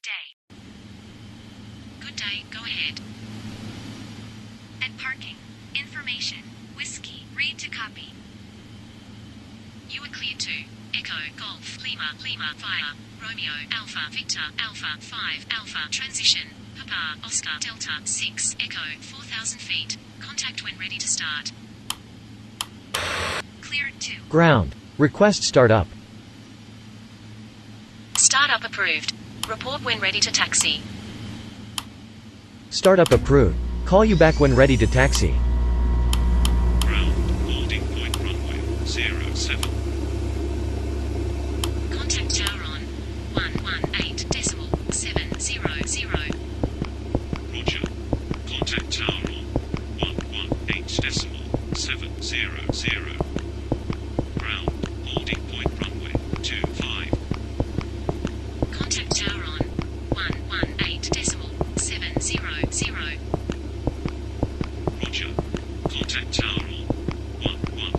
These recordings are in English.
day. Good day, go ahead. At parking. Information. Whiskey. Read to copy. You are cleared to Echo, Golf, Lima, Lima, Fire, Romeo, Alpha, Victor, Alpha, 5, Alpha, Transition, Papa, Oscar, Delta, 6, Echo, 4,000 feet. Contact when ready to start. Cleared to Ground. Request startup. Startup approved. Report when ready to taxi. Startup approved. Call you back when ready to taxi. Ground, holding point runway 07. Contact tower on 118.700. Roger. Contact tower on 118.700. Ground, holding point runway 25. Contact tower on 118.700. Roger. Contact tower on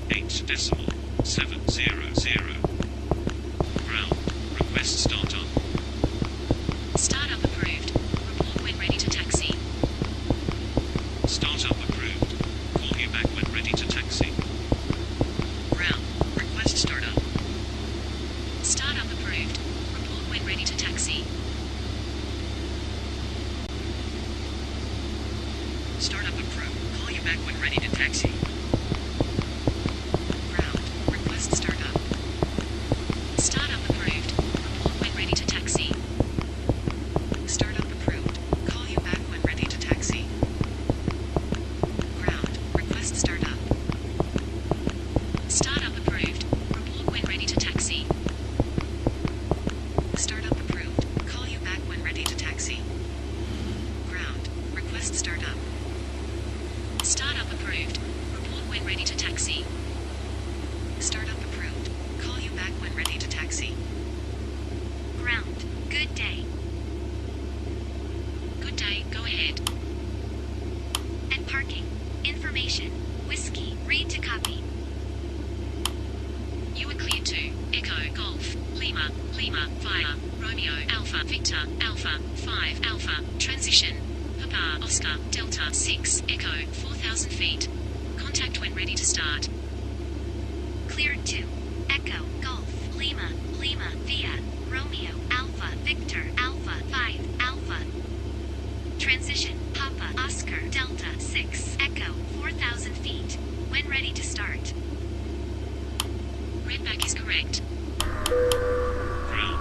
118.700. Ground, request startup. Startup approved. Report when ready to taxi. Startup approved. Call you back when ready to taxi. Ground. Request startup. Startup approved. Report when ready to taxi. Startup approved. Call you back when ready to taxi. Ground. Request startup. Startup approved. Report when ready to taxi. Startup approved. Call you back when ready to taxi. Ground. Request startup. Startup approved. Report when ready to taxi. Startup approved. Call you back when ready to taxi. Ground. Request startup. Startup approved. Report when ready to taxi. Startup approved. Call you back when ready to taxi. Ground. Good day. Good day, go ahead. At parking. Information. Whiskey. Read to copy. You are cleared to Echo, Golf, Lima, Lima, Fire, Romeo, Alpha, Victor, Alpha, 5, Alpha, Transition, Papa, Oscar, Delta, 6, Echo, 4,000 feet. Contact when ready to start. Cleared to Echo, Golf, Lima, Lima, Via, Romeo, Alpha, Victor, Alpha, 5, Alpha. Transition, Papa, Oscar, Delta, 6, Echo, 4,000 feet. When ready to start. Redback is correct. Ground,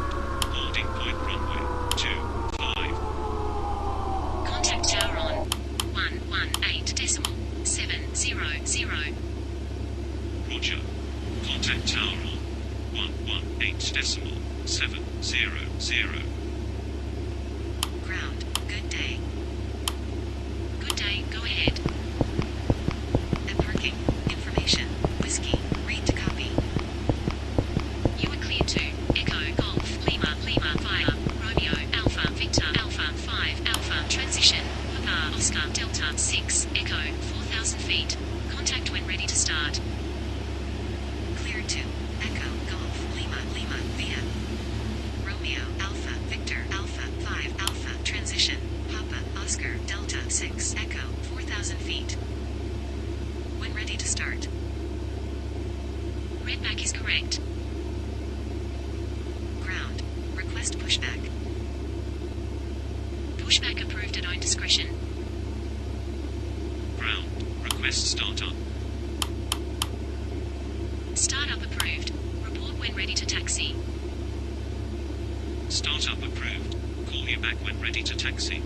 holding point runway 25. Contact tower on 118.700. Roger. Contact tower on 118.700. Ground. Good day. Good day, go ahead. At parking. Information. Whiskey. Read to copy. You are cleared to Echo, Golf, Lima, Lima, Fire, Romeo, Alpha, Victor, Alpha, 5, Alpha, Transition, Papa, Oscar, Delta, 6, Echo, 4,000 feet. Contact when ready to start. Cleared to Echo, Golf, Lima, Lima, Via, Romeo, Alpha, Victor, Alpha, 5, Alpha, Transition, Papa, Oscar, Delta, 6, Echo, 4,000 feet. When ready to start. Redback is correct. Ground. Request pushback. Pushback approved at own discretion. Ground, request startup. Startup approved. Report when ready to taxi. Startup approved. Call you back when ready to taxi.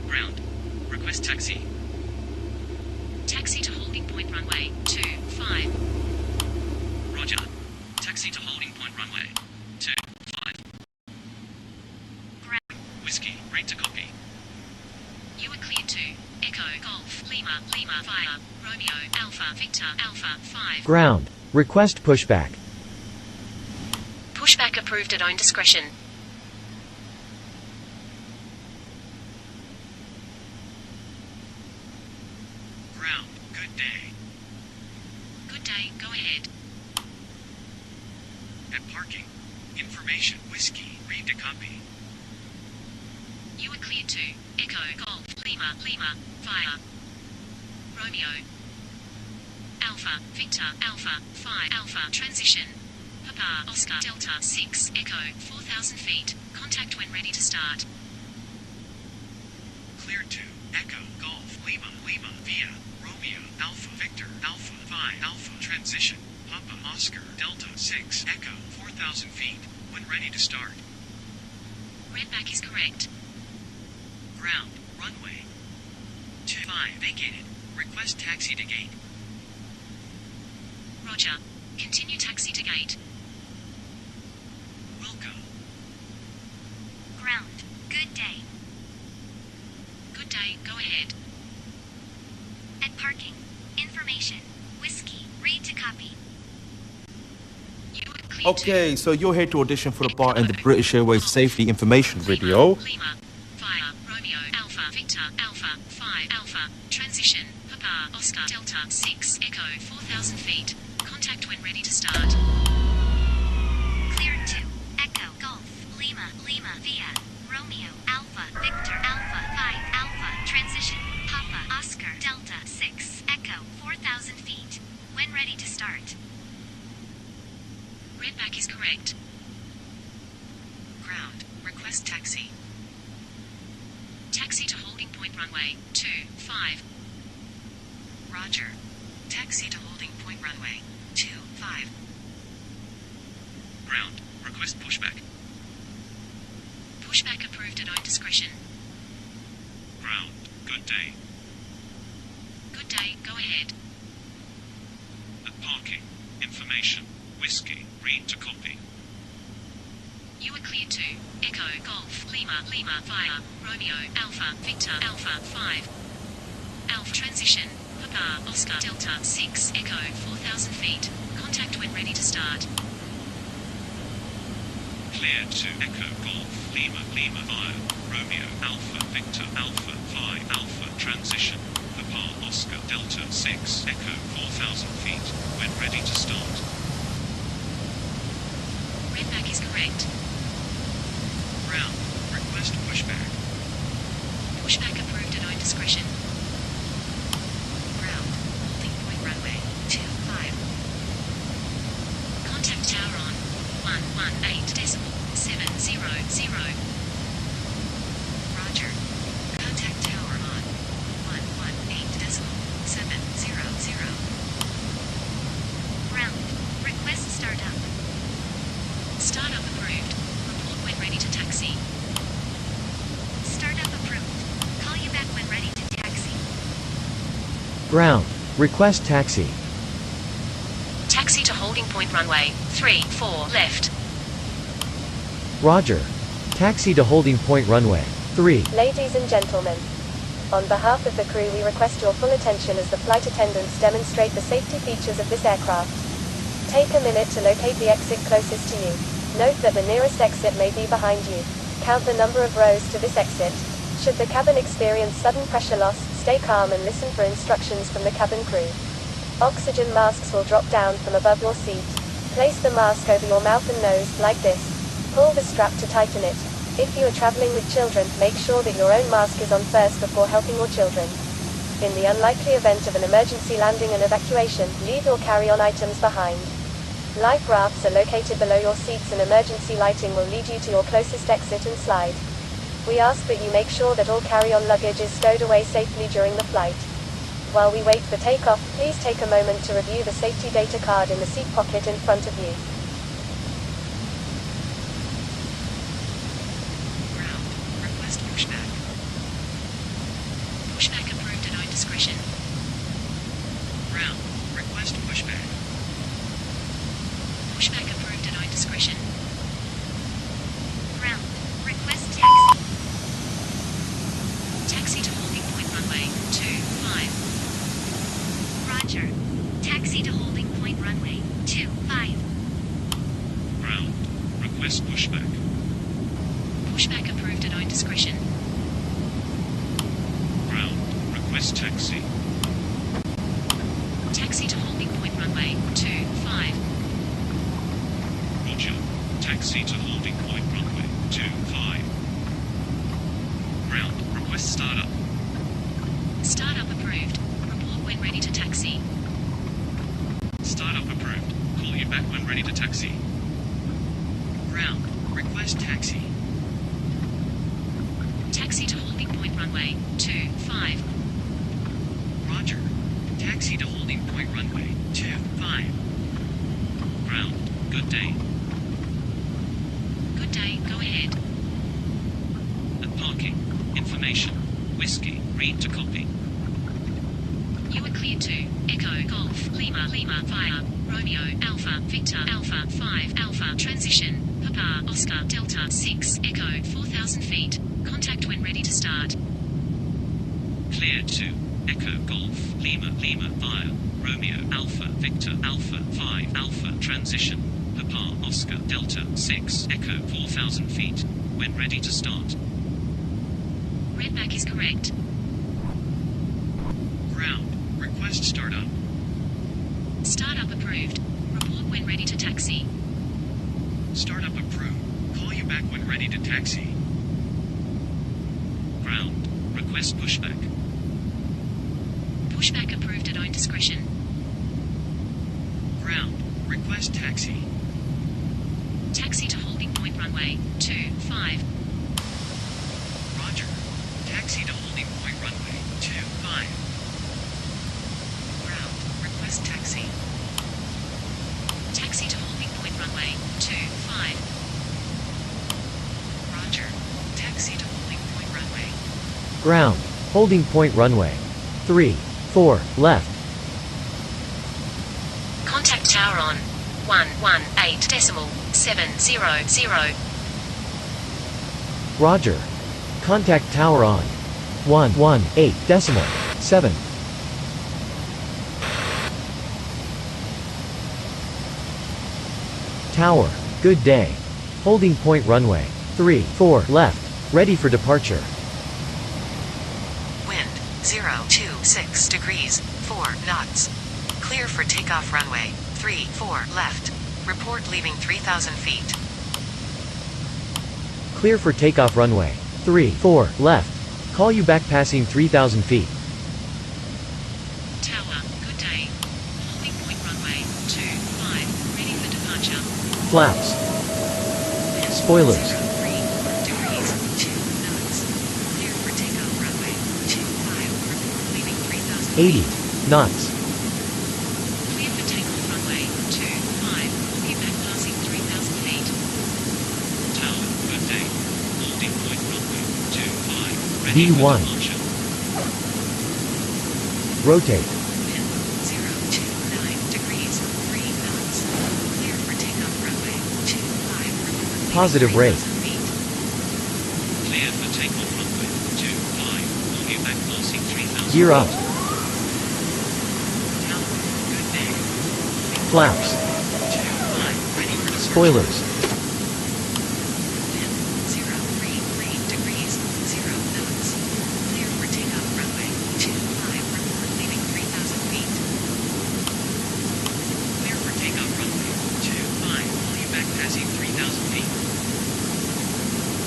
Ground. Request taxi. Taxi to holding point runway 25. Roger. Taxi to holding point runway 25. Ground. Whiskey. Read to copy. You are cleared to Echo, Golf, Lima, Lima, Fire, Romeo, Alpha, Victor, Alpha, 5. Ground. Request pushback. Pushback approved at own discretion. Ground. Good day. Good day, go ahead. At parking. Information. Whiskey. Read to copy. You are cleared to Echo Golf Lima Lima via Romeo Alpha Victor Alpha 5 Alpha transition Papa Oscar Delta 6 Echo 4,000 feet. Contact when ready to start. Cleared to Echo Golf Lima Lima via Romeo Alpha Victor Alpha 5 Alpha transition Papa Oscar Delta 6 Echo 4,000 feet. When ready to start. Redback is correct. Ground, runway 25 vacated. Request taxi to gate. Roger. Continue taxi to gate. Wilco. Ground. Good day. Good day. Go ahead. At parking. Information. Whiskey. Read to copy. You are cleared Okay, so you're here to audition for the part in the British Airways Safety Information video. Lima via Romeo Alpha Victor Alpha 5 Alpha transition Papa Oscar Delta 6 Echo 4,000 feet. Contact when ready to start. Cleared to Echo Golf Lima Lima via Romeo Alpha Victor Alpha 5 Alpha transition Papa Oscar Delta 6 Echo 4,000 feet. When ready to start. Redback is correct. Ground. Request taxi. Taxi to holding point runway 25. Roger. Taxi to holding point runway 25. Ground. Request pushback. Pushback approved at own discretion. Ground. Good day. Good day. Go ahead. At parking. Information. Whiskey. Read to copy. You are cleared to Echo Golf Lima Lima via Romeo Alpha Victor Alpha 5 Alpha transition Papa Oscar Delta 6 Echo 4,000 feet. Contact when ready to start. Cleared to Echo Golf Lima Lima via Romeo Alpha Victor Alpha 5 Alpha transition Papa Oscar Delta 6 Echo 4,000 feet. When ready to start. Redback is correct. Ground, request pushback. Pushback approved at own discretion. Ground. Holding point runway 25. Contact tower on 118.700. Roger. Contact tower on 118.700. Ground. Request startup. Startup approved. Report when ready to taxi. Startup approved. Call you back when ready to taxi. Ground. Request taxi. Taxi to holding point runway 34 left. Roger. Taxi to holding point runway 3. Ladies and gentlemen, on behalf of the crew we request your full attention as the flight attendants demonstrate the safety features of this aircraft. Take a minute to locate the exit closest to you. Note that the nearest exit may be behind you. Count the number of rows to this exit. Should the cabin experience sudden pressure loss, stay calm and listen for instructions from the cabin crew. Oxygen masks will drop down from above your seat. Place the mask over your mouth and nose, like this. Pull the strap to tighten it. If you are traveling with children, make sure that your own mask is on first before helping your children. In the unlikely event of an emergency landing and evacuation, leave your carry-on items behind. Life rafts are located below your seats and emergency lighting will lead you to your closest exit and slide. We ask that you make sure that all carry-on luggage is stowed away safely during the flight. While we wait for takeoff, please take a moment to review the safety data card in the seat pocket in front of you. Ground. Request pushback. Pushback approved at own discretion. Ground, request pushback. Pushback approved at own discretion. Ground. Request taxi. Taxi to holding point runway 25. Roger. Taxi to holding point runway 25. Ground. Request pushback. Pushback approved at own discretion. Ground. Request taxi. Taxi to holding point runway 25. Roger. Taxi to holding point runway 25. Ground. Request startup. Startup approved. Report when ready to taxi. Startup approved. Call you back when ready to taxi. Ground. Request taxi. Taxi to holding point runway 25. Roger. Taxi to holding point runway 25. Ground. Good day. Good day, go ahead. At parking. Information. Whiskey. Read to copy. You are cleared to Echo Golf Lima Lima via Romeo Alpha Victor Alpha 5 Alpha transition Papa Oscar Delta 6 Echo 4,000 feet. Contact when ready to start. Cleared to Echo Golf Lima Lima via Romeo Alpha Victor Alpha 5 Alpha transition Papa Oscar Delta 6 Echo 4,000 feet. When ready to start. Redback is correct. Ground. Request startup. Startup approved. Report when ready to taxi. Startup approved. Call you back when ready to taxi. Ground. Request pushback. Pushback approved at own discretion. Ground. Request taxi. Taxi to holding point runway 25. Roger. Taxi to holding point runway 25. Ground. Request taxi. Taxi to holding point runway 25. Roger. Taxi to holding point runway. Ground. Holding point runway 34 left. Contact tower on 118.700. Roger. Contact tower on 118.7. Tower. Good day. Holding point runway 34 left. Ready for departure. Wind 026 degrees 4 knots. Clear for takeoff runway 34 left. Report leaving 3,000 feet. Clear for takeoff runway 34 left. Call you back passing 3,000 feet. Tower. Good day. Holding point runway 25. Ready for departure. Flaps. Spoilers. 03 degrees 2 knots. Clear for takeoff runway 25. Report leaving 3,000 80 feet. knots. Clear for takeoff runway 25. Call you back passing 3,000 feet. Tower. Good day. Holding point runway 25. Ready for V1. departure. Rotate. Wind 029 degrees 3 knots. Clear for takeoff runway 25. Report Positive leaving rate. 3,000 feet. Clear for takeoff runway 25. Call you back passing 3,000 Gear up. Tower. Good day. Flaps. 25. Ready for departure. Spoilers. Wind 033 degrees 0 knots. Clear for takeoff runway 25. Report leaving 3,000 feet. Clear for takeoff runway 25. Call you back passing 3,000 feet.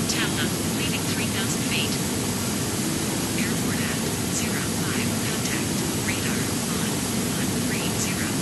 Tower. Leaving 3,000 feet. Airport at 05. Contact. Radar on 130.900.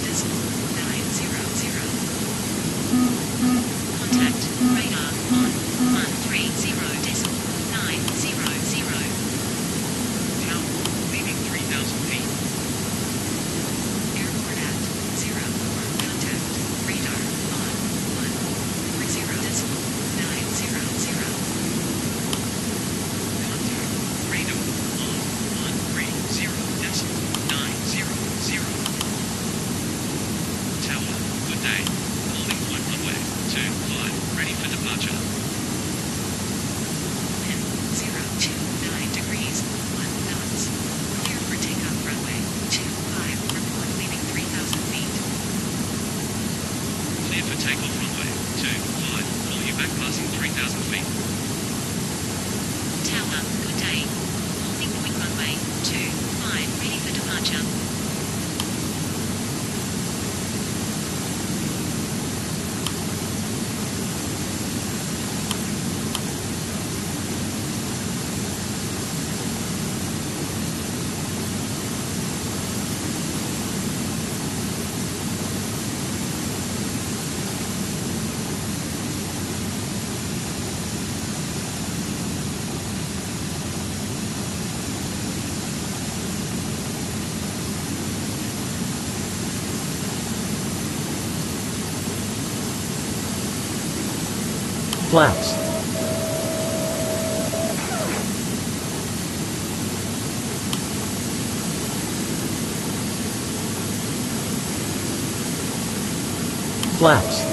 Flaps. Flaps.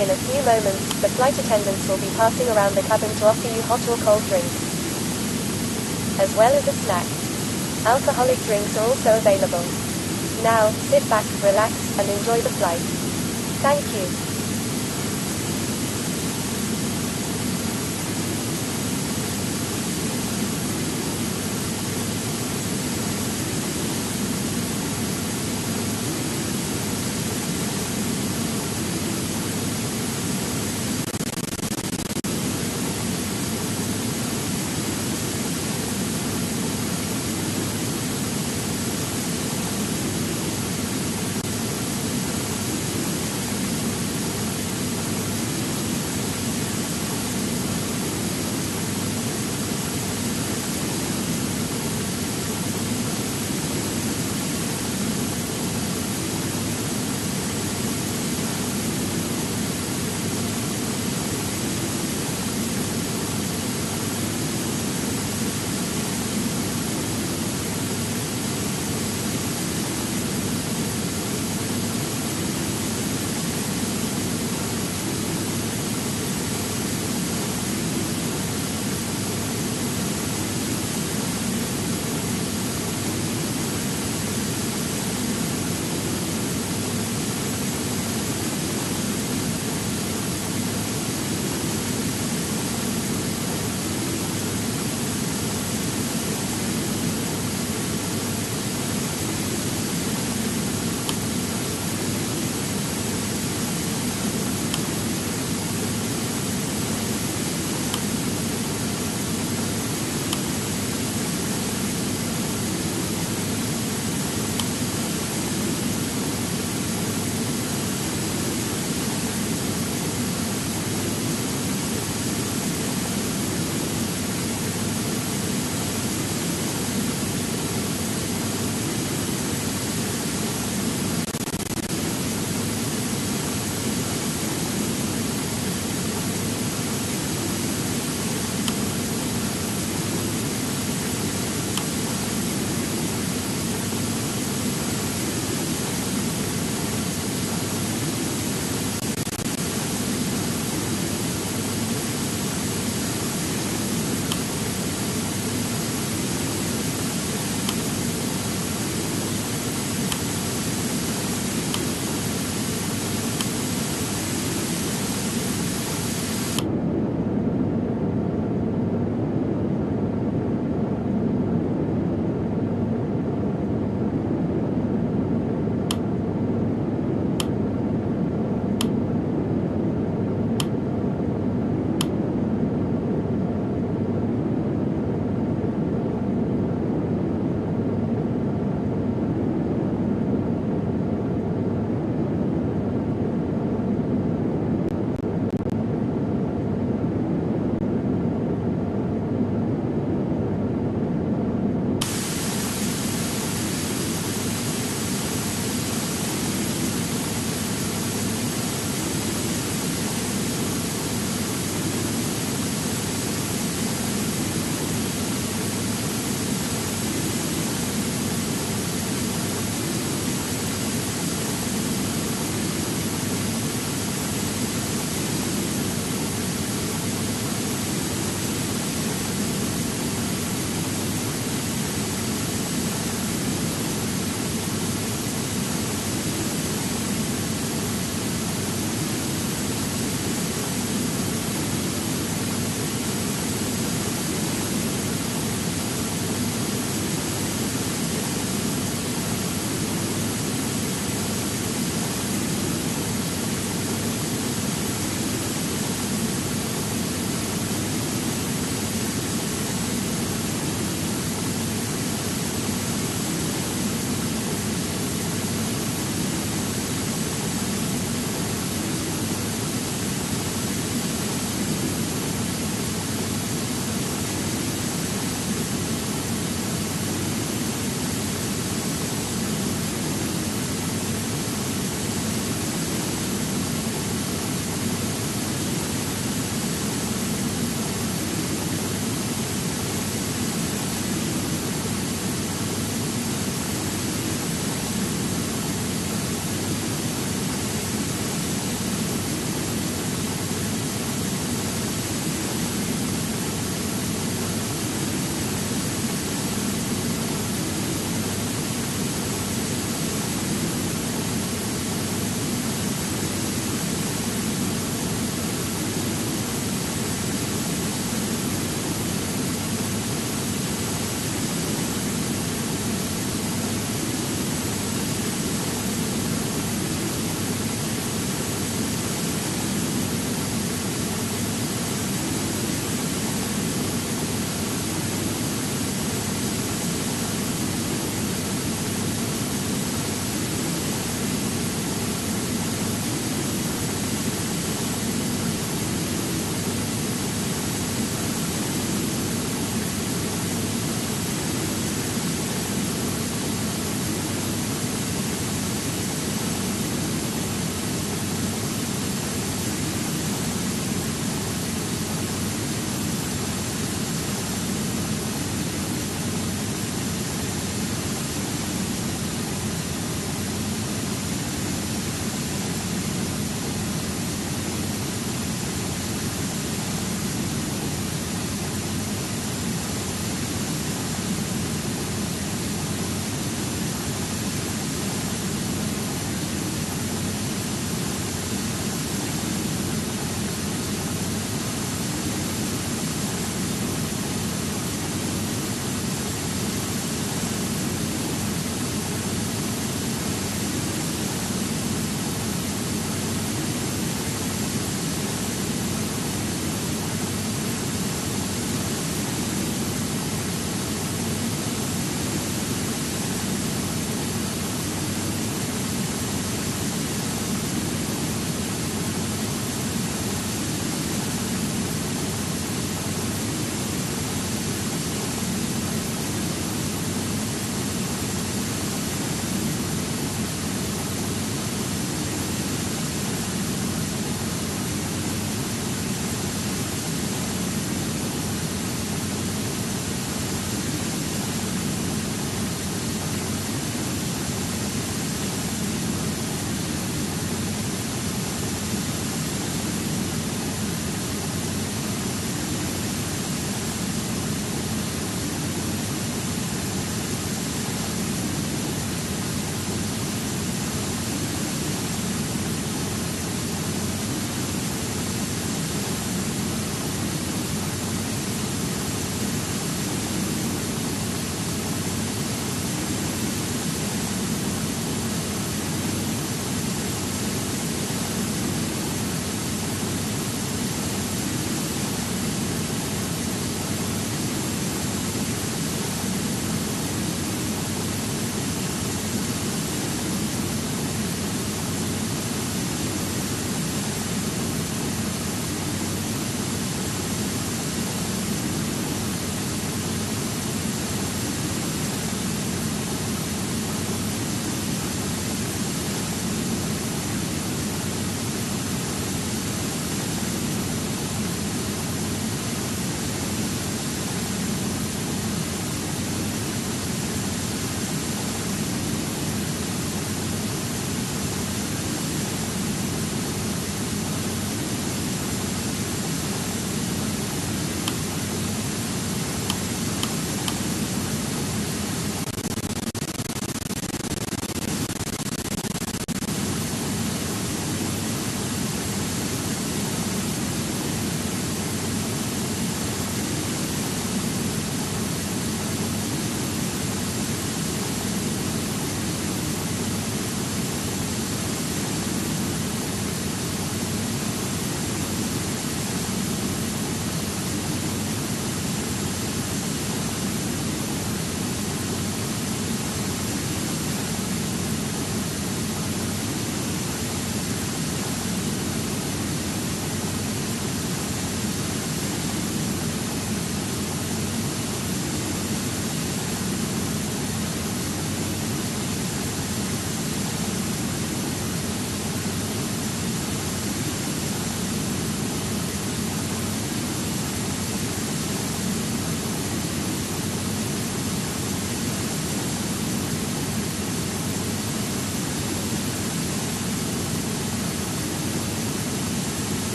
In a few moments, the flight attendants will be passing around the cabin to offer you hot or cold drinks, as well as a snack. Alcoholic drinks are also available. Now, sit back, relax, and enjoy the flight. Thank you.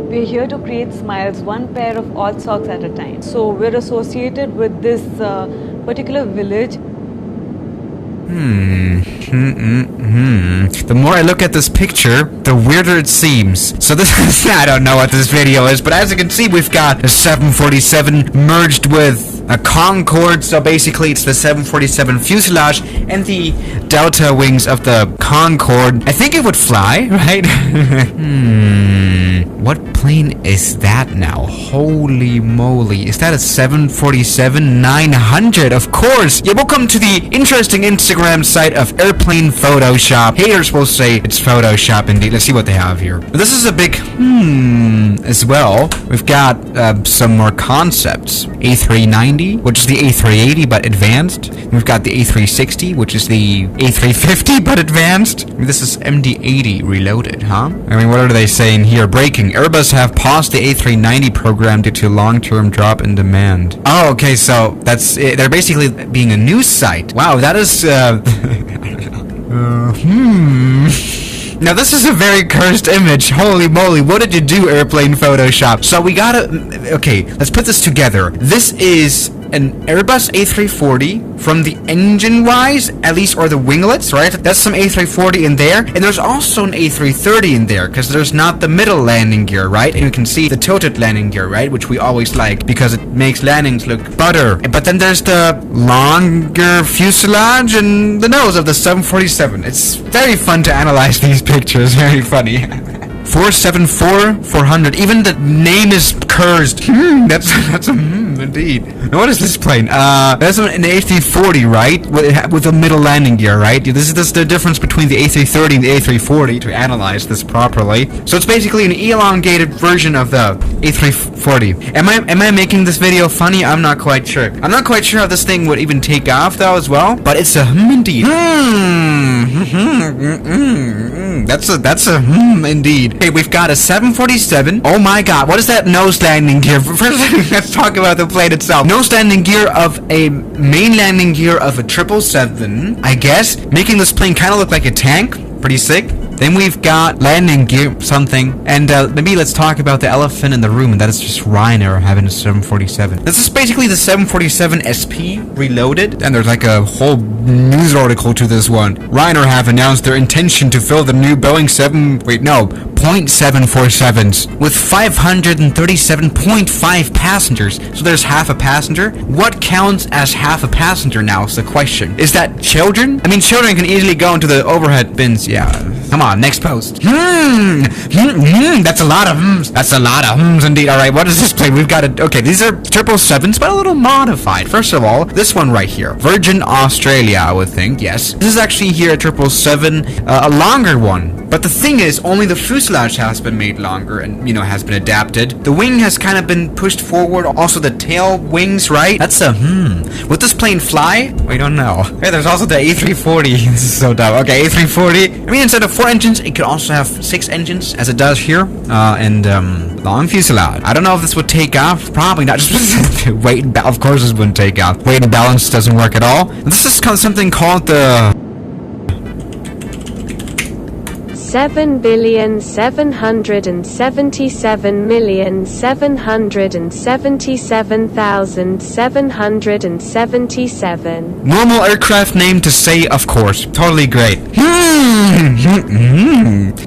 We're here to create smiles, one pair of odd socks at a time. So we're associated with this particular village. The more I look at this picture, the weirder it seems. So this is, I don't know what this video is, but as you can see, we've got a 747 merged with a Concorde. So basically, it's the 747 fuselage and the delta wings of the Concorde. I think it would fly, right? What plane is that now? Holy moly. Is that a 747-900? Of course. Yeah, welcome to the interesting Instagram site of Airplane Photoshop. Haters will say it's Photoshop indeed. Let's see what they have here. This is a big as well. We've got some more concepts. A390, which is the A380 but advanced. We've got the A360, which is the A350 but advanced. This is MD-80 reloaded, huh? I mean, what are they saying here? Breaking. Airbus have paused the A390 program due to long-term drop in demand. Oh, okay, so that's it. They're basically being a news site. Wow, that is Now this is a very cursed image. Holy moly, what did you do, Airplane Photoshop? So we gotta... Okay, let's put this together. This is an Airbus A340 from the engine-wise, at least, or the winglets, right? That's some A340 in there. And there's also an A330 in there, because there's not the middle landing gear, right? And you can see the tilted landing gear, right? Which we always like, because it makes landings look butter. But then there's the longer fuselage and the nose of the 747. It's very fun to analyze these pictures. Very funny. 474-400. Even the name is cursed. That's indeed. Now, what is this plane? That's an A340, right? With a middle landing gear, right? This is the difference between the A330 and the A340 to analyze this properly. So it's basically an elongated version of the A340. Am I making this video funny? I'm not quite sure. I'm not quite sure how this thing would even take off though as well. But it's a indeed. That's a indeed. Okay, we've got a 747. Oh my god, what is that nose landing gear? First, let's talk about the plane itself. Nose landing gear of a main landing gear of a 777, I guess, making this plane kind of look like a tank. Pretty sick. Then we've got landing gear something, and maybe let's talk about the elephant in the room, and that is just Ryanair having a 747. This is basically the 747 SP reloaded, and there's like a whole news article to this one. Ryanair have announced their intention to fill the new Boeing 747s with 537.5 passengers. So there's half a passenger. What counts as half a passenger now is the question. Is that children? I mean, children can easily go into the overhead bins. Yeah. Come on, next post. That's a lot of hms. That's a lot of hms indeed. Alright, what is this plane? We've got it. Okay, these are 777s, but a little modified. First of all, this one right here. Virgin Australia, I would think, yes. This is actually here a 777, a longer one. But the thing is, only the fuselage has been made longer and, you know, has been adapted. The wing has kind of been pushed forward. Also the tail wings, right? That's a Would this plane fly? We don't know. Hey, there's also the A340. This is so dumb. Okay, A340. I mean, instead of 4 engines, it could also have 6 engines, as it does here. And long fuselage. I don't know if this would take off. Probably not. Just weight and balance. Of course this wouldn't take off. Weight and balance doesn't work at all. This is something called the... 7,777,777,777. Normal aircraft name to say, of course. Totally great.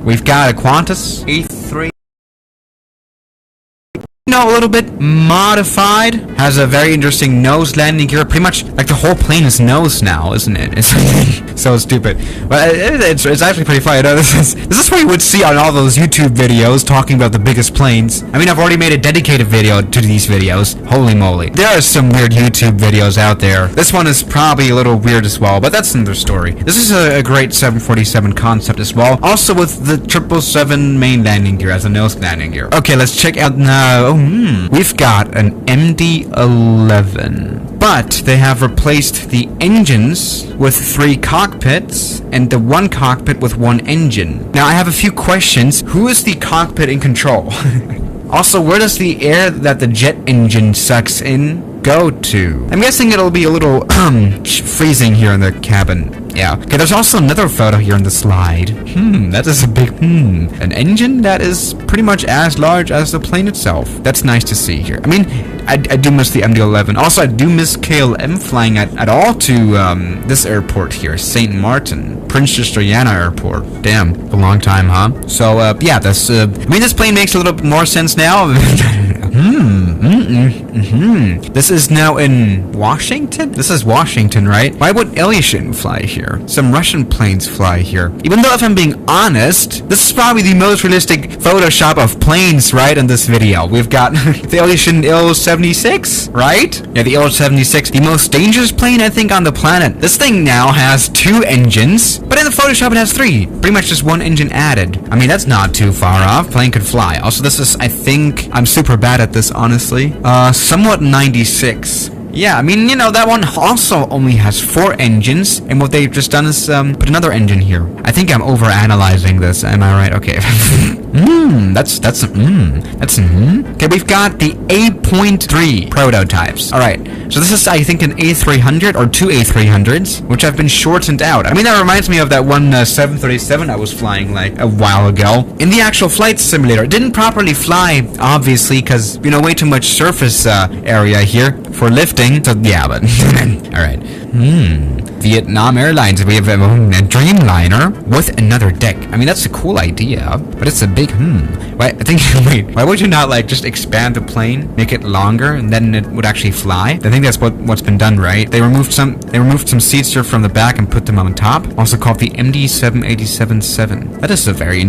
We've got a Qantas A3. No, a little bit modified. Has a very interesting nose landing gear. Pretty much like the whole plane is nose now, isn't it? It's so stupid. But it's actually pretty funny. No, this is what you would see on all those YouTube videos talking about the biggest planes. I mean, I've already made a dedicated video to these videos. Holy moly. There are some weird YouTube videos out there. This one is probably a little weird as well, but that's another story. This is a great 747 concept as well. Also with the 777 main landing gear as a nose landing gear. Okay, let's check out now. We've got an MD-11, but they have replaced the engines with 3 cockpits and the 1 cockpit with 1 engine. Now I have a few questions. Who is the cockpit in control? Also, where does the air that the jet engine sucks in go to? I'm guessing it'll be a little freezing here in the cabin. Yeah. Okay, there's also another photo here on the slide. That is a big, an engine that is pretty much as large as the plane itself. That's nice to see here. I mean, I do miss the MD-11. Also, I do miss KLM flying at all to this airport here, St. Martin, Princess Diana Airport. Damn, a long time, huh? So, yeah, that's, I mean, this plane makes a little bit more sense now. This is now in Washington? This is Washington, right? Why would Ilyushin fly here? Some Russian planes fly here. Even though, if I'm being honest, this is probably the most realistic Photoshop of planes, right, in this video. We've got the Ilyushin Il-76, right? Yeah, the Il-76, the most dangerous plane, I think, on the planet. This thing now has 2 engines, but in the Photoshop it has 3. Pretty much just 1 engine added. I mean, that's not too far off. Plane could fly. Also, this is, I think, I'm super bad at this, honestly. Somewhat 96. Yeah, I mean, you know, that one also only has 4 engines, and what they've just done is put another engine here. I think I'm overanalyzing this, am I right? Okay. Okay, we've got the A.3 prototypes. Alright, so this is, I think, an A300 or 2 A300s, which have been shortened out. I mean, that reminds me of that one 737 I was flying, like, a while ago. In the actual flight simulator, it didn't properly fly, obviously, because, you know, way too much surface area here for lifting. So, yeah, but... Alright. Vietnam Airlines, we have a Dreamliner with another deck. I mean, that's a cool idea, but it's a big, Wait, I think, wait, why would you not, like, just expand the plane, make it longer, and then it would actually fly? I think that's what's been done, right? They removed some seats here from the back and put them on top. Also called the MD-787-7. That is a very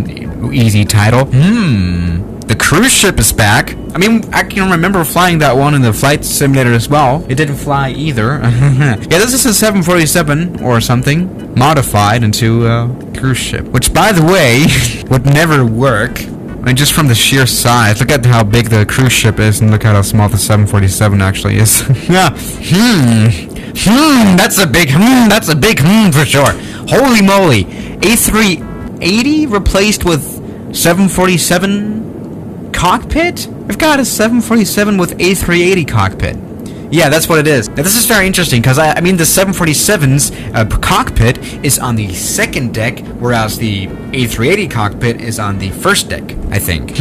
easy title. The cruise ship is back. I mean, I can remember flying that one in the flight simulator as well. It didn't fly either. Yeah, this is a 747 or something, modified into a cruise ship. Which, by the way, would never work. I mean, just from the sheer size. Look at how big the cruise ship is, and look at how small the 747 actually is. Yeah. That's a big for sure. Holy moly. A380 replaced with 747 cockpit? We've got a 747 with A380 cockpit. Yeah, that's what it is. Now, this is very interesting because, I mean, the 747's cockpit is on the second deck, whereas the A380 cockpit is on the first deck, I think.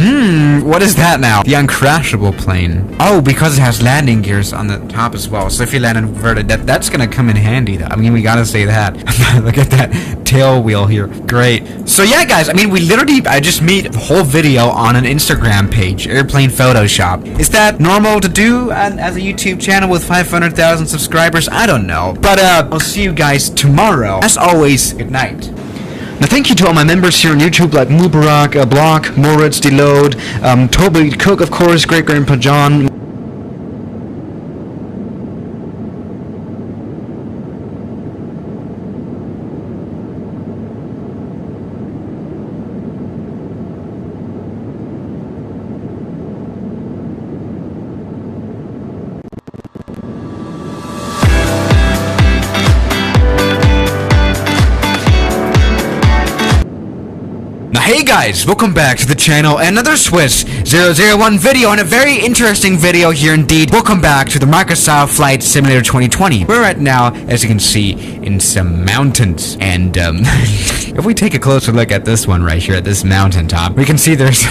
What is that now? The uncrashable plane. Oh, because it has landing gears on the top as well. So if you land inverted, that's gonna come in handy, though. I mean, we gotta say that. Look at that tail wheel here. Great. So yeah, guys, I mean, I just made the whole video on an Instagram page, Airplane Photoshop. Is that normal to do as a YouTube channel with 500,000 subscribers? I don't know. But I'll see you guys tomorrow. As always, good night. Now, thank you to all my members here on YouTube, like Mubarak, Block, Moritz, Deload, Toby Cook, of course, Great Grandpa John. Hey guys, welcome back to the channel. Another Swiss 001 video, and a very interesting video here indeed. Welcome back to the Microsoft Flight Simulator 2020. We're right now, as you can see, in some mountains. And if we take a closer look at this one right here, at this mountaintop, we can see there's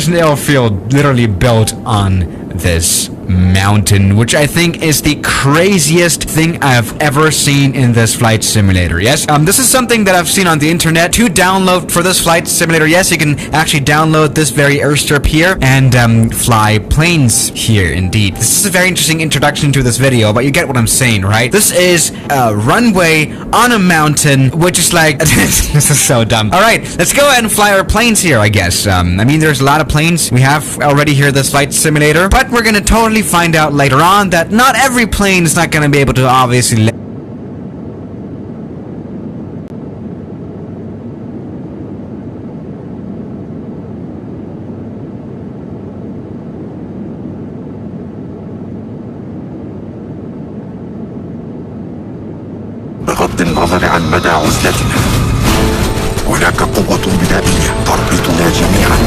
an airfield literally built on this mountain, which I think is the craziest thing I've ever seen in this flight simulator. Yes, this is something that I've seen on the internet. To download for this flight simulator, yes, you can actually download this very airstrip here and fly planes here indeed. This is a very interesting introduction to this video, but you get what I'm saying, right? This is a runway on a mountain, which is like this is so dumb. Alright, let's go ahead and fly our planes here, I guess. I mean, there's a lot of planes we have already here, this flight simulator, but we're gonna totally find out later on that not every plane is not gonna be able to obviously بغض النظر عن مدى عزلتنا، هناك قوة بدائية تربطنا جميعا.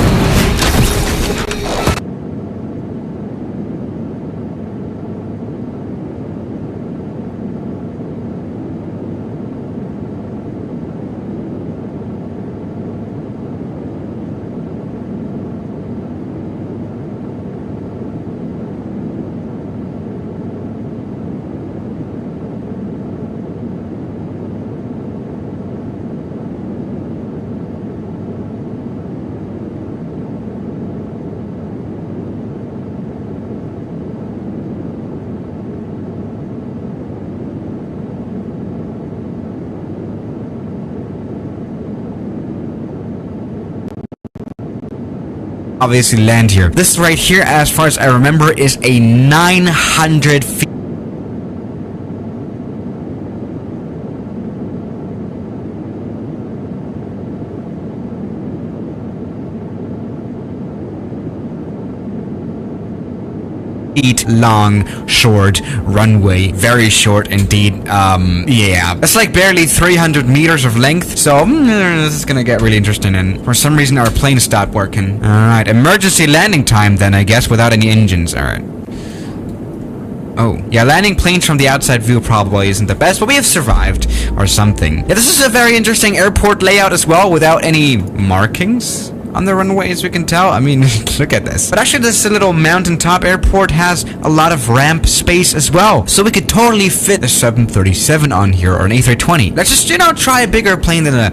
obviously land here. This right here, as far as I remember, is a 900 feet long, short runway. Very short indeed. Yeah. It's like barely 300 meters of length. So, this is gonna get really interesting. And for some reason, our plane stopped working. Alright. Emergency landing time then, I guess, without any engines. Alright. Oh, yeah, landing planes from the outside view probably isn't the best, but we have survived, or something. Yeah, this is a very interesting airport layout as well, without any markings on the runway, as we can tell. I mean, look at this. But actually, this little mountaintop airport has a lot of ramp space as well. So we could totally fit a 737 on here, or an A320. Let's just, you know, try a bigger plane than a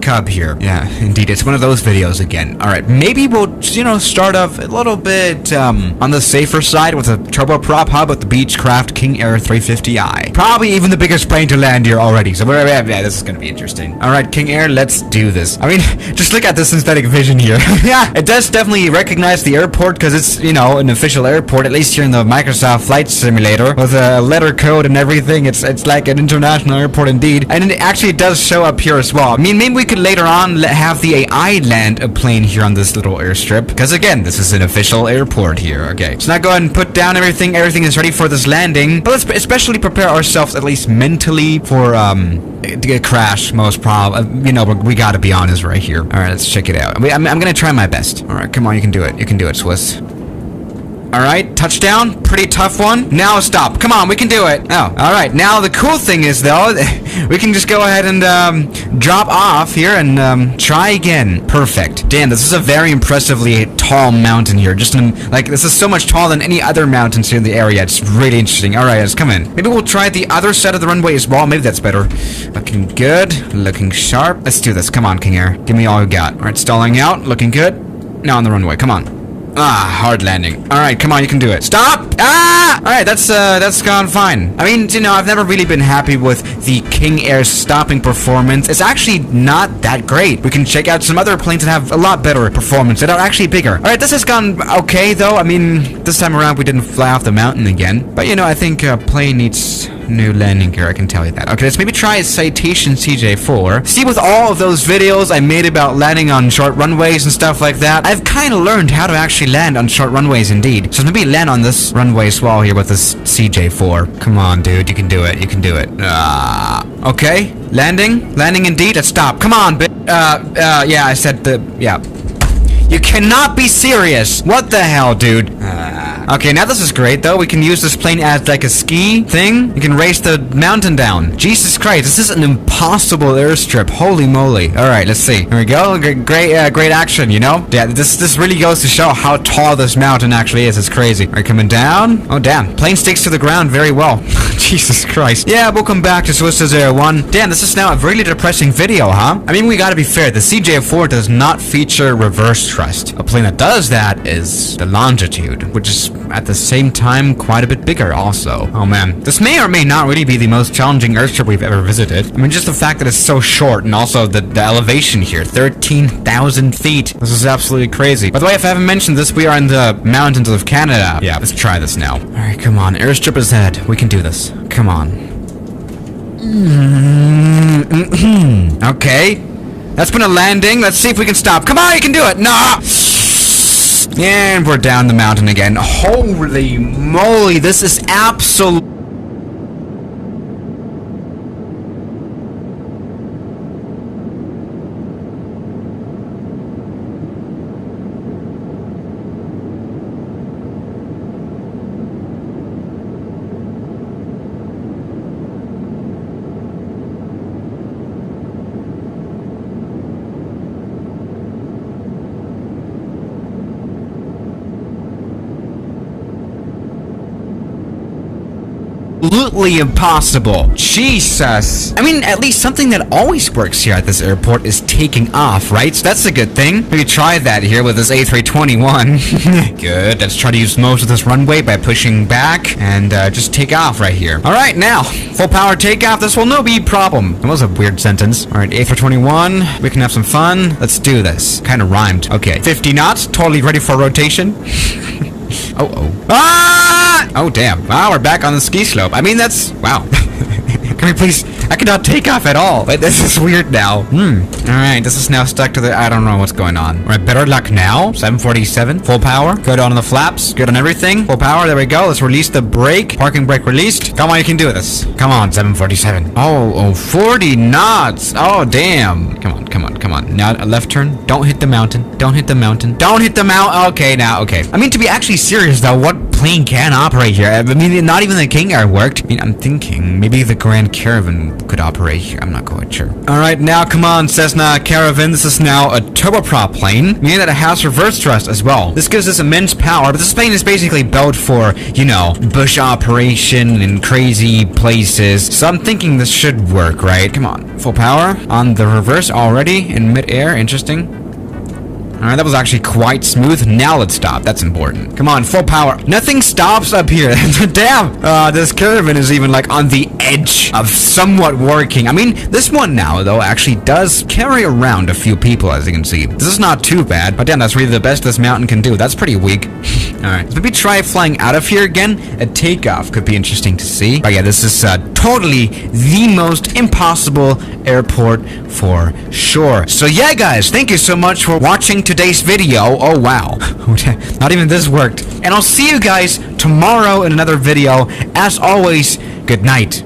Cub here. Yeah, indeed, it's one of those videos again. Alright, maybe we'll, you know, start off a little bit, on the safer side with a turboprop hub with the Beechcraft King Air 350i. Probably even the biggest plane to land here already, so yeah, this is gonna be interesting. Alright, King Air, let's do this. I mean, just look at the synthetic vision here. Yeah, it does definitely recognize the airport because it's, you know, an official airport, at least here in the Microsoft Flight Simulator, with a letter code and everything. It's like an international airport indeed, and it actually does show up here as well. I mean, maybe we could later on have the AI land a plane here on this little airstrip, because again, this is an official airport here. Okay, so now go ahead and put down everything is ready for this landing, but let's especially prepare ourselves at least mentally for a crash, most probably. You know, we gotta be honest right here. Alright, let's check it out. I'm gonna try my best. Alright, come on, you can do it. You can do it, Swiss. Alright, touchdown. Pretty tough one. Now stop. Come on, we can do it. Oh, alright. Now the cool thing is, though, we can just go ahead and drop off here and try again. Perfect. Damn, this is a very impressively tall mountain here. Just like, this is so much taller than any other mountains here in the area. It's really interesting. Alright, let's come in. Maybe we'll try the other side of the runway as well. Maybe that's better. Looking good. Looking sharp. Let's do this. Come on, King Air. Give me all you got. Alright, stalling out. Looking good. Now on the runway. Come on. Ah, hard landing. Alright, come on, you can do it. Stop! Ah! Alright, that's gone fine. I mean, you know, I've never really been happy with the King Air's stopping performance. It's actually not that great. We can check out some other planes that have a lot better performance, that are actually bigger. Alright, this has gone okay, though. I mean, this time around we didn't fly off the mountain again. But, you know, I think a plane needs new landing gear, I can tell you that. Okay, let's maybe try a Citation CJ4. See, with all of those videos I made about landing on short runways and stuff like that, I've kind of learned how to actually land on short runways indeed. So maybe land on this runway as well here with this CJ4. Come on, dude, you can do it. You can do it. Okay, landing indeed. Let's stop. Come on, yeah, I said yeah. You cannot be serious. What the hell, dude? Okay, now this is great, though. We can use this plane as, like, a ski thing. You can race the mountain down. Jesus Christ, this is an impossible airstrip. Holy moly. Alright, let's see. Here we go. Great action, you know? Yeah, this really goes to show how tall this mountain actually is. It's crazy. Alright, coming down. Oh, damn. Plane sticks to the ground very well. Jesus Christ. Yeah, we'll come back to Swiss Air 1. Damn, this is now a really depressing video, huh? I mean, we gotta be fair. The CJ4 does not feature reverse thrust. A plane that does that is the Longitude, which is at the same time quite a bit bigger also. Oh man, this may or may not really be the most challenging airstrip we've ever visited. I mean, just the fact that it's so short, and also the elevation here, 13,000 feet. This is absolutely crazy. By the way, if I haven't mentioned this, we are in the mountains of Canada. Yeah, let's try this now. Alright, come on, airstrip is ahead. We can do this. Come on. Okay. That's been a landing. Let's see if we can stop. Come on, you can do it. Nah. And we're down the mountain again. Holy moly, this is absolute. absolutely impossible. Jesus. I mean, at least something that always works here at this airport is taking off, right? So that's a good thing. Maybe try that here with this A321. Good. Let's try to use most of this runway by pushing back and just take off right here. All right, now, full power takeoff. This will no be problem. That was a weird sentence. All right, A321. We can have some fun. Let's do this. Kind of rhymed. Okay, 50 knots. Totally ready for rotation. Ah! Oh, damn. Wow, we're back on the ski slope. I mean, that's... Wow. Can we please... I cannot take off at all. Wait, this is weird now. Alright, this is now stuck to the... I don't know what's going on. Alright, better luck now. 747. Full power. Good on the flaps. Good on everything. Full power. There we go. Let's release the brake. Parking brake released. Come on, you can do this. Come on, 747. Oh, 40 knots. Oh, damn. Come on, come on, come on. Now, a left turn. Don't hit the mountain. Don't hit the mountain. Don't hit the mountain. Okay, now, okay. I mean, to be actually serious, though, what plane can operate here? I mean, not even the King Air worked. I mean, I'm thinking maybe the Grand Caravan could operate here. I'm not quite sure. Alright, now come on, Cessna Caravan. This is now a turboprop plane, meaning that it has reverse thrust as well. This gives us immense power, but this plane is basically built for, you know, bush operation in crazy places. So I'm thinking this should work, right? Come on. Full power on the reverse already in mid-air. Interesting. Alright, that was actually quite smooth. Now let's stop. That's important. Come on, full power. Nothing stops up here. Damn! This Caravan is even, like, on the edge of somewhat working. I mean, this one now, though, actually does carry around a few people, as you can see. This is not too bad, but damn, that's really the best this mountain can do. That's pretty weak. Alright, maybe try flying out of here again. A takeoff could be interesting to see. But yeah, this is totally the most impossible airport for sure. So yeah, guys, thank you so much for watching today's video. Oh wow, not even this worked. And I'll see you guys tomorrow in another video. As always, good night.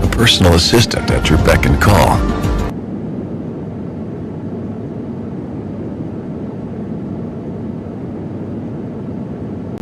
A personal assistant at your beck and call.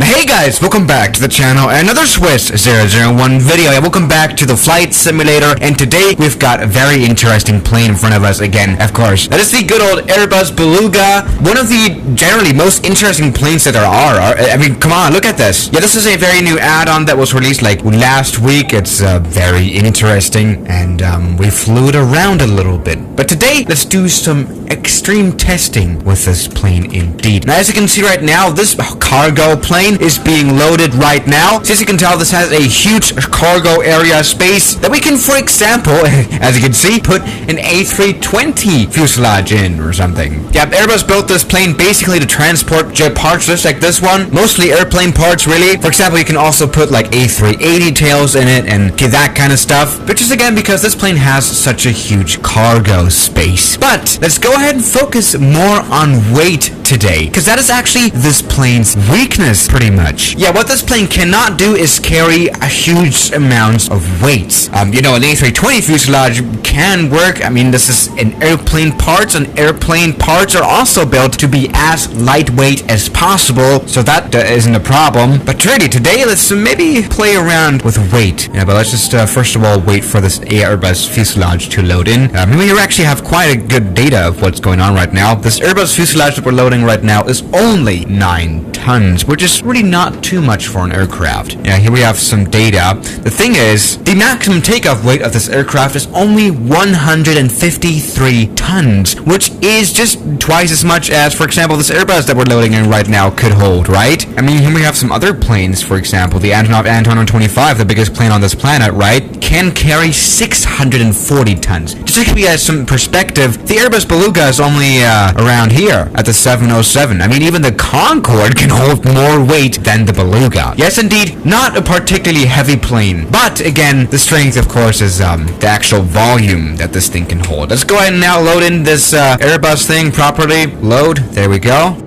Hey guys, welcome back to the channel. Another Swiss 001 video. Welcome back to the flight simulator, and today we've got a very interesting plane in front of us again, of course. That is the good old Airbus Beluga, one of the generally most interesting planes that there are. I mean, come on, look at this. Yeah, this is a very new add-on that was released like last week. It's very interesting, and we flew it around a little bit. But today, let's do some extreme testing with this plane indeed. Now, as you can see right now, this cargo plane is being loaded right now. So as you can tell, this has a huge cargo area space that we can, for example, as you can see, put an A320 fuselage in or something. Yeah, Airbus built this plane basically to transport jet parts just like this one. Mostly airplane parts, really. For example, you can also put like A380 tails in it and get that kind of stuff. Which is again because this plane has such a huge cargo space. But let's go ahead and focus more on weight today, because that is actually this plane's weakness, pretty much. Yeah, what this plane cannot do is carry a huge amount of weight. You know, an A320 fuselage can work. I mean, this is an airplane parts, and airplane parts are also built to be as lightweight as possible, so that isn't a problem. But really, today, let's maybe play around with weight. Yeah, but let's just first of all wait for this Airbus fuselage to load in. We actually have quite a good data of what's going on right now. This Airbus fuselage that we're loading right now is only 9 tons, which is really not too much for an aircraft. Yeah, here we have some data. The thing is, the maximum takeoff weight of this aircraft is only 153 tons, which is just twice as much as, for example, this Airbus that we're loading in right now could hold, right? I mean, here we have some other planes, for example, the Antonov Anton 25, the biggest plane on this planet, right, can carry 640 tons. Just to give you guys some perspective, the Airbus Beluga is only around here at the 707. I mean, even the Concorde can hold more weight than the Beluga. Yes, indeed, not a particularly heavy plane. But, again, the strength, of course, is the actual volume that this thing can hold. Let's go ahead and now load in this Airbus thing properly. Load. There we go.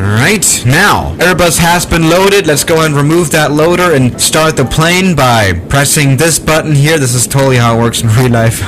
Alright, now, Airbus has been loaded. Let's go ahead and remove that loader and start the plane by pressing this button here. This is totally how it works in real life.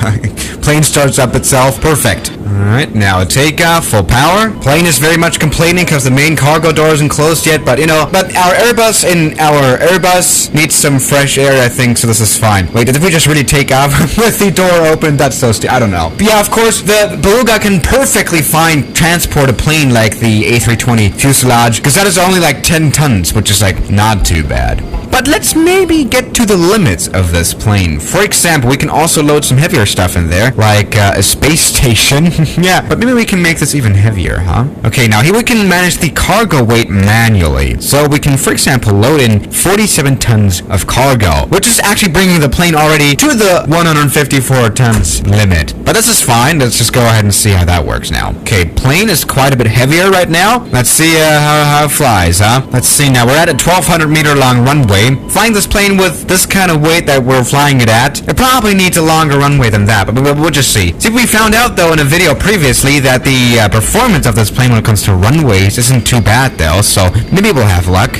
Plane starts up itself. Perfect. Alright, now takeoff, full power. Plane is very much complaining because the main cargo door isn't closed yet, but but our Airbus needs some fresh air, I think, so this is fine. Wait, did we just really take off with the door open? That's so stupid. I don't know. But yeah, of course, the Beluga can perfectly fine transport a plane like the A320 fuselage, because that is only like 10 tons, which is like not too bad. But let's maybe get to the limits of this plane. For example, we can also load some heavier stuff in there, like a space station. Yeah, but maybe we can make this even heavier, huh? Okay, now here we can manage the cargo weight manually. So we can, for example, load in 47 tons of cargo, which is actually bringing the plane already to the 154 tons limit. But this is fine. Let's just go ahead and see how that works now. Okay, plane is quite a bit heavier right now. Let's see how it flies, huh? Let's see now. We're at a 1,200 meter long runway. Flying this plane with this kind of weight that we're flying it at, it probably needs a longer runway than that, but we'll just see. See, we found out, though, in a video previously that the performance of this plane when it comes to runways isn't too bad, though, so maybe we'll have luck.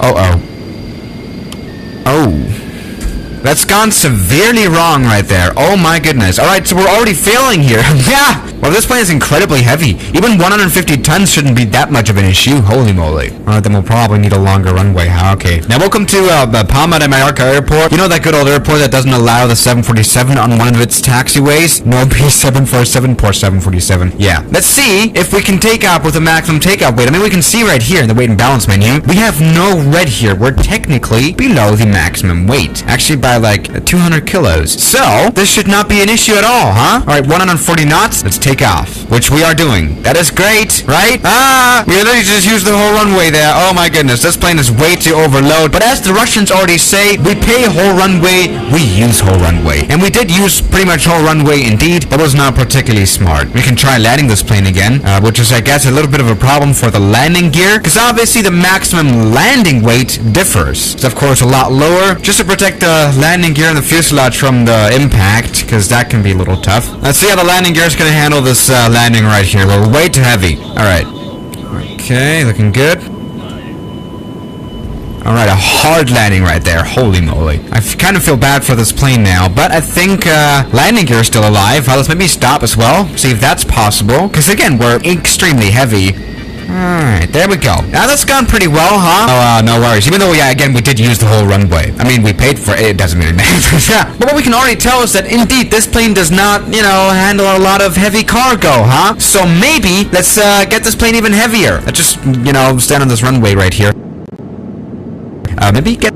Uh-oh. Oh. That's gone severely wrong right there. Oh my goodness. Alright, so we're already failing here. Yeah! Well, this plane is incredibly heavy. Even 150 tons shouldn't be that much of an issue. Holy moly. Alright, then we'll probably need a longer runway. Okay. Now, welcome to Palma de Mallorca Airport. You know that good old airport that doesn't allow the 747 on one of its taxiways? No, B747, poor 747. Yeah. Let's see if we can take off with a maximum takeoff weight. I mean, we can see right here in the weight and balance menu, we have no red here. We're technically below the maximum weight. Actually, by like 200 kilos. So, this should not be an issue at all, huh? Alright, 140 knots. Let's take off, which we are doing. That is great, right? We literally just used the whole runway there. Oh my goodness, this plane is way too overload. But as the Russians already say, we pay whole runway, we use whole runway. And we did use pretty much whole runway indeed, but was not particularly smart. We can try landing this plane again, which is, I guess, a little bit of a problem for the landing gear, because obviously the maximum landing weight differs. It's of course a lot lower, just to protect the landing gear and the fuselage from the impact, because that can be a little tough. Let's see how the landing gear is going to handle this landing right here. We're way too heavy. Alright. Okay, looking good. Alright, a hard landing right there. Holy moly. I kind of feel bad for this plane now, but I think landing gear is still alive. Let's maybe stop as well, see if that's possible, because again, we're extremely heavy. Alright, there we go. Now that's gone pretty well, huh? Oh, no worries. Even though, yeah, again, we did use the whole runway. I mean, we paid for it. It doesn't really matter. Yeah. But what we can already tell is that, indeed, this plane does not, handle a lot of heavy cargo, huh? So maybe let's get this plane even heavier. Let's just, stand on this runway right here. Maybe get...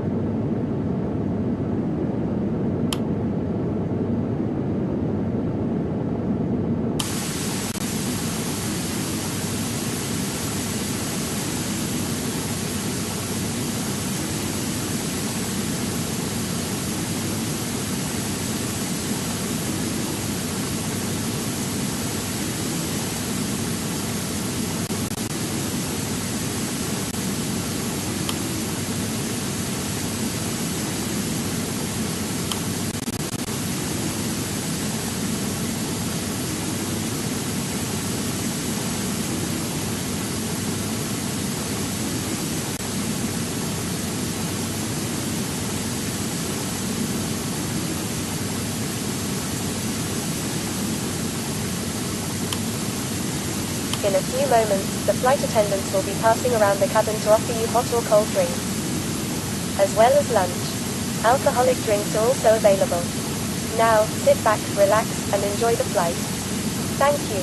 In a few moments, the flight attendants will be passing around the cabin to offer you hot or cold drinks, as well as lunch. Alcoholic drinks are also available. Now, sit back, relax, and enjoy the flight. Thank you.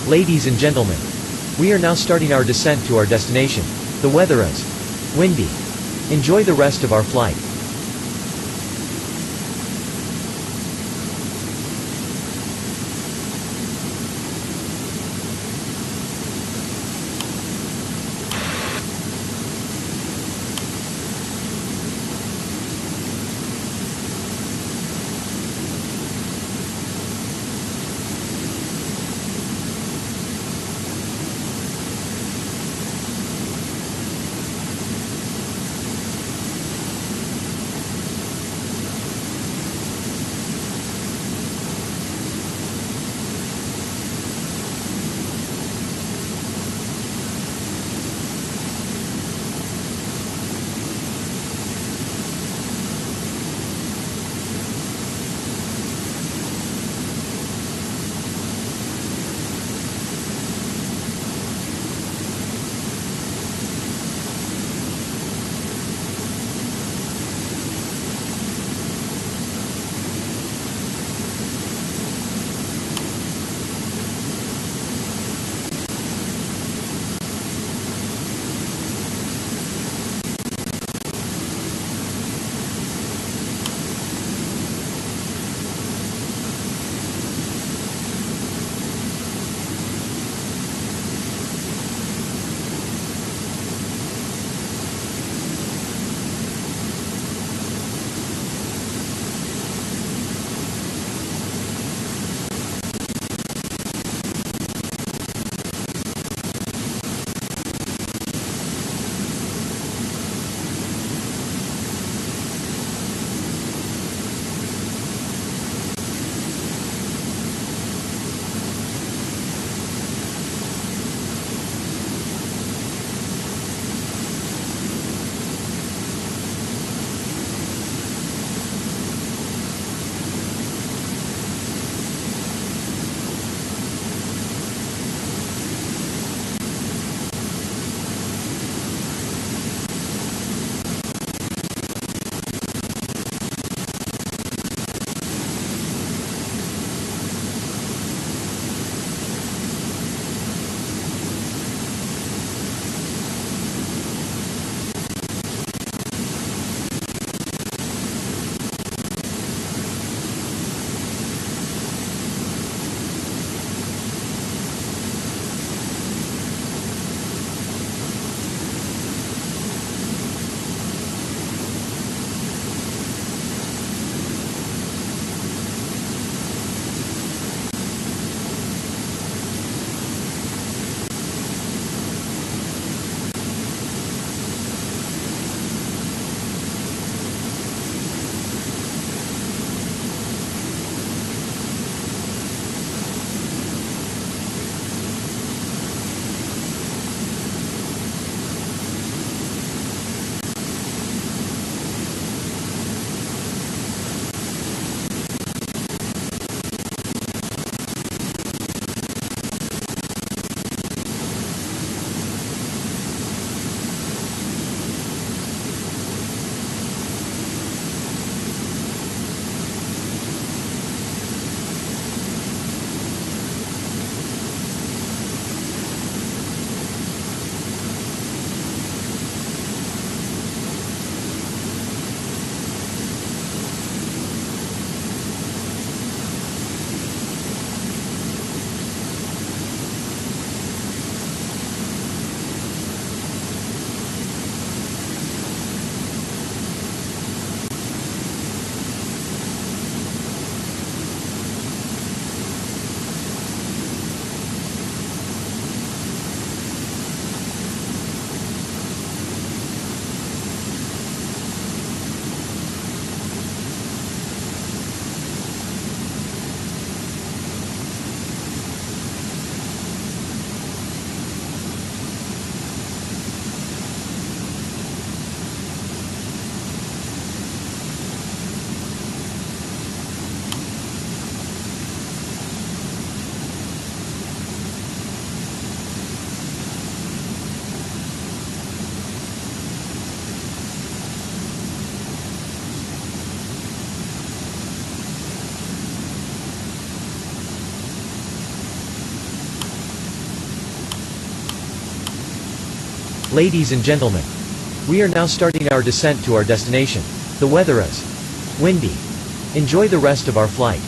Ladies and gentlemen, we are now starting our descent to our destination. The weather is windy. Enjoy the rest of our flight. Ladies and gentlemen, we are now starting our descent to our destination. The weather is windy. Enjoy the rest of our flight.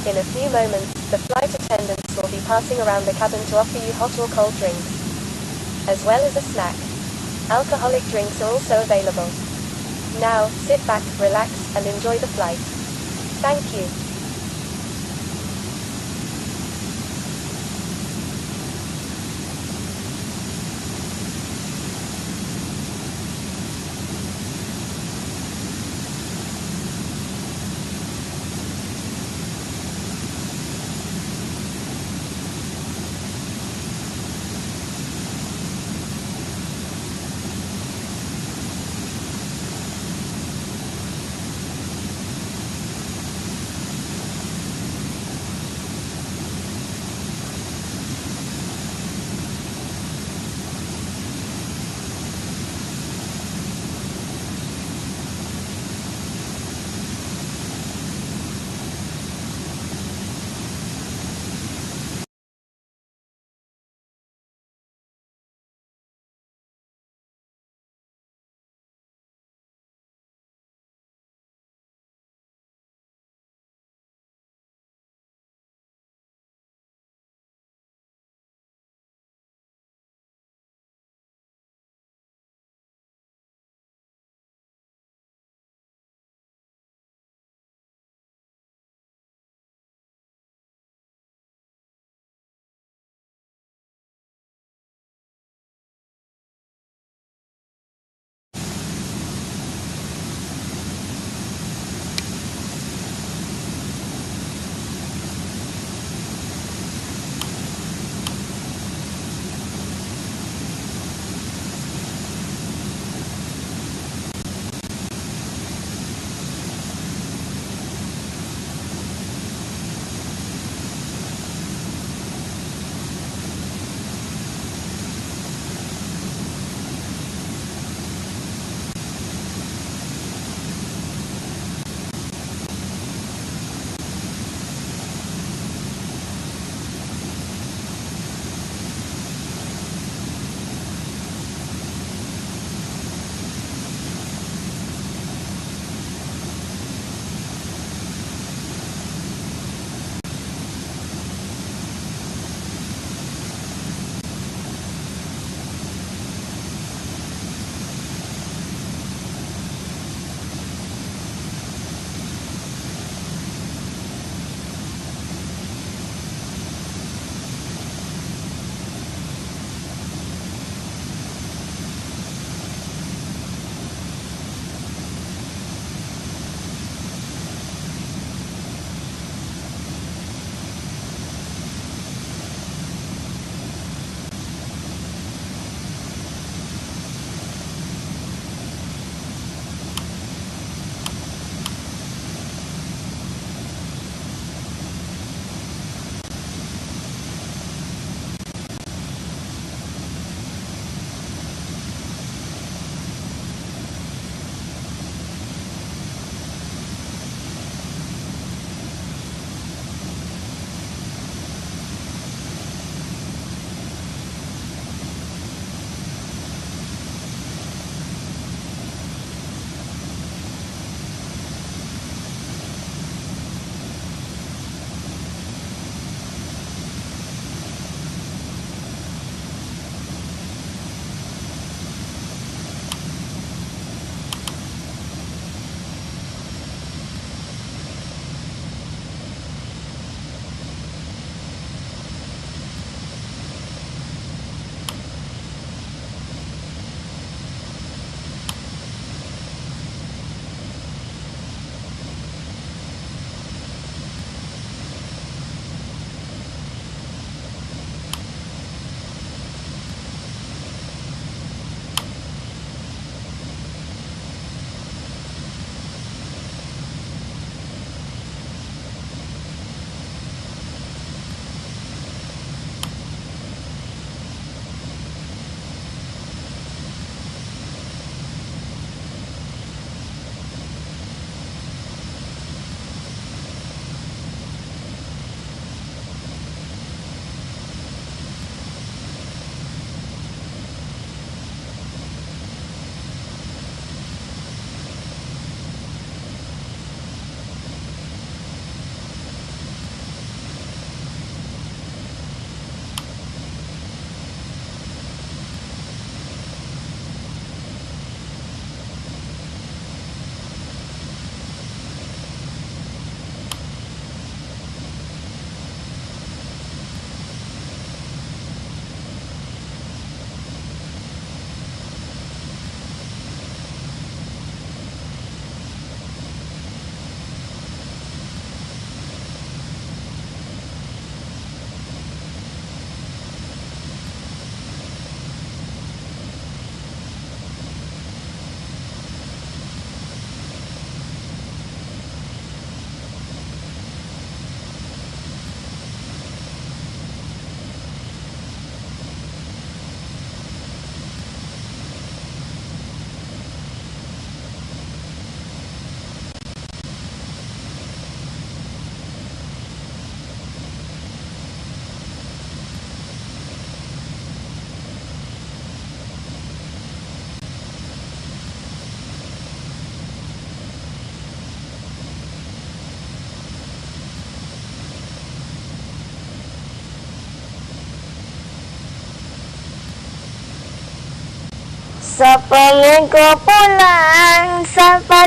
In a few moments, the flight attendants will be passing around the cabin to offer you hot or cold drinks, as well as a snack. Alcoholic drinks are also available. Now, sit back, relax, and enjoy the flight. Thank you. Sepelingku pulang sampai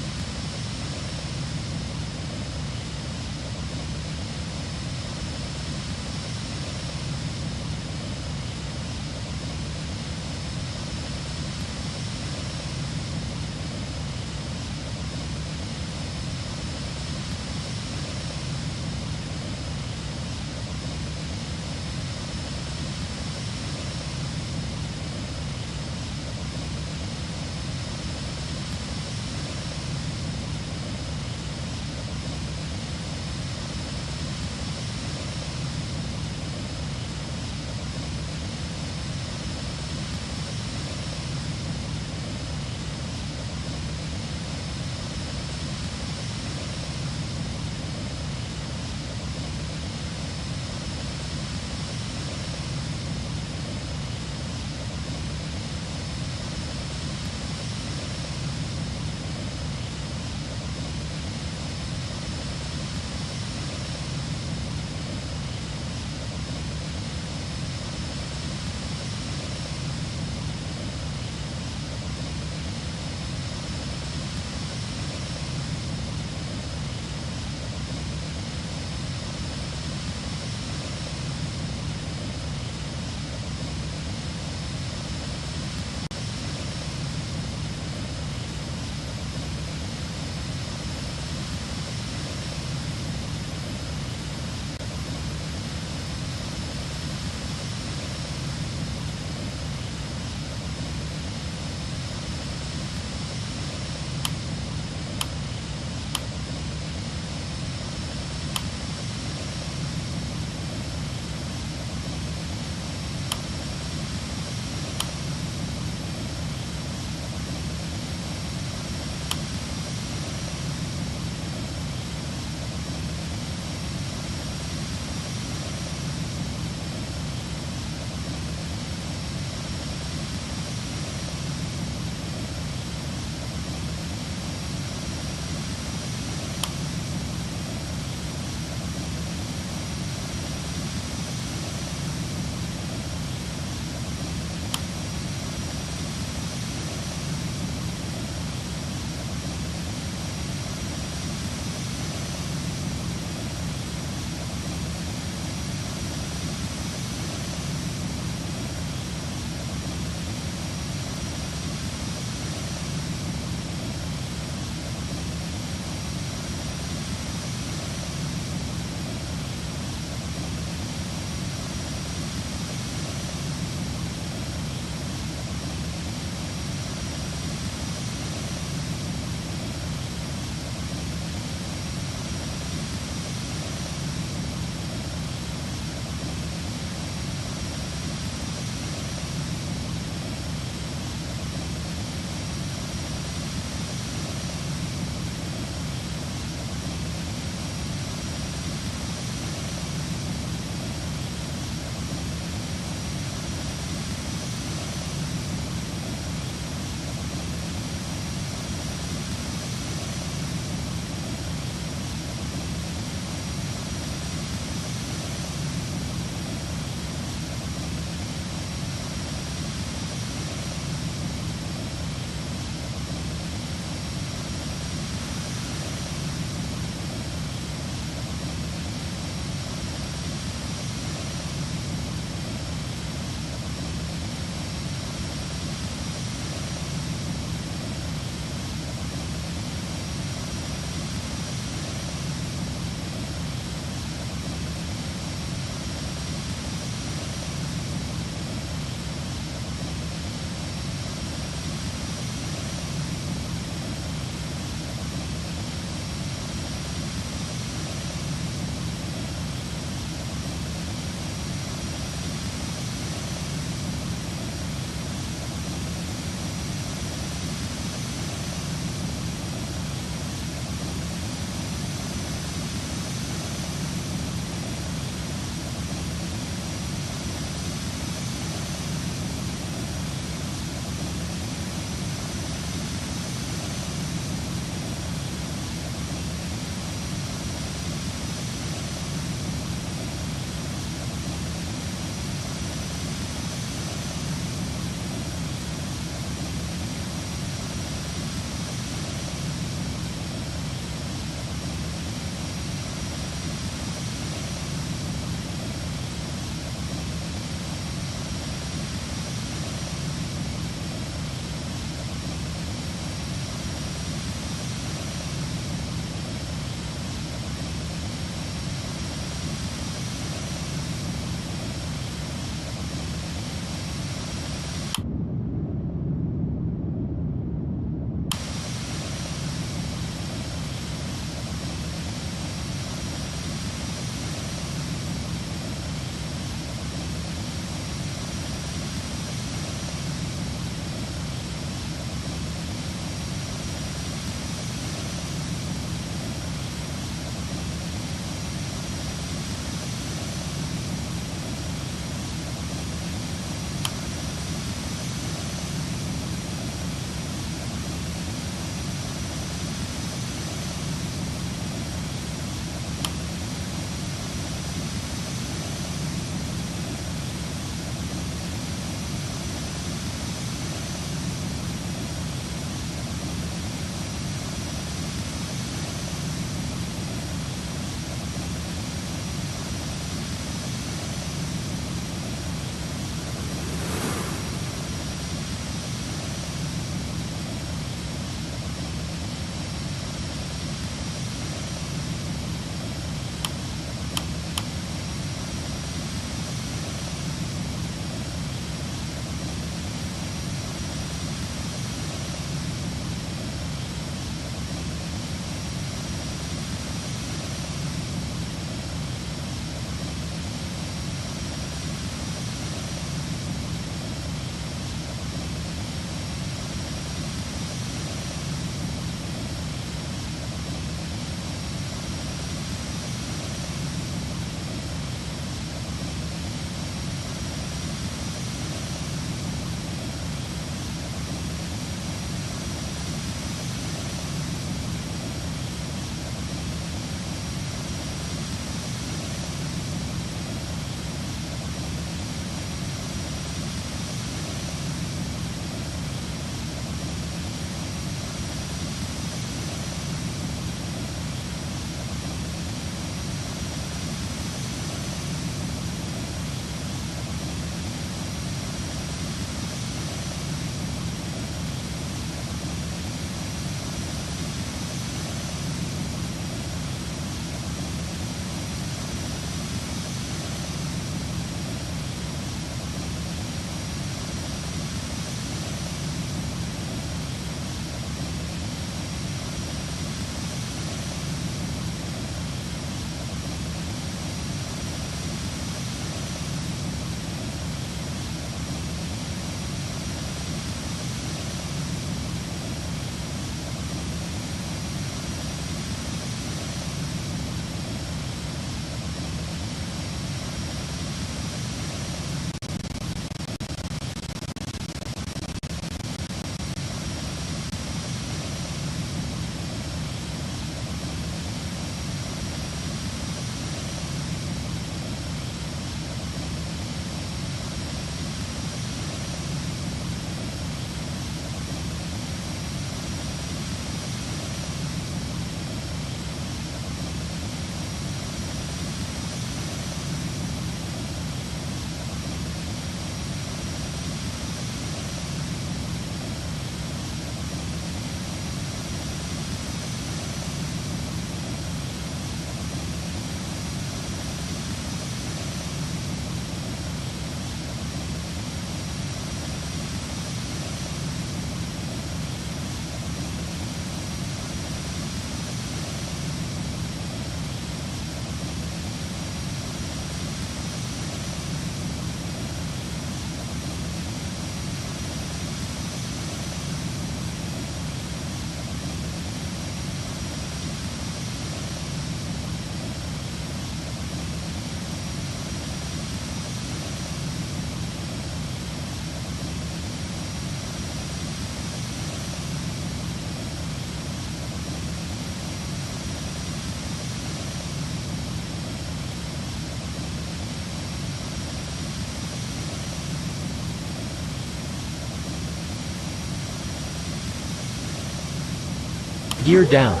Gear down.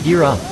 Gear up.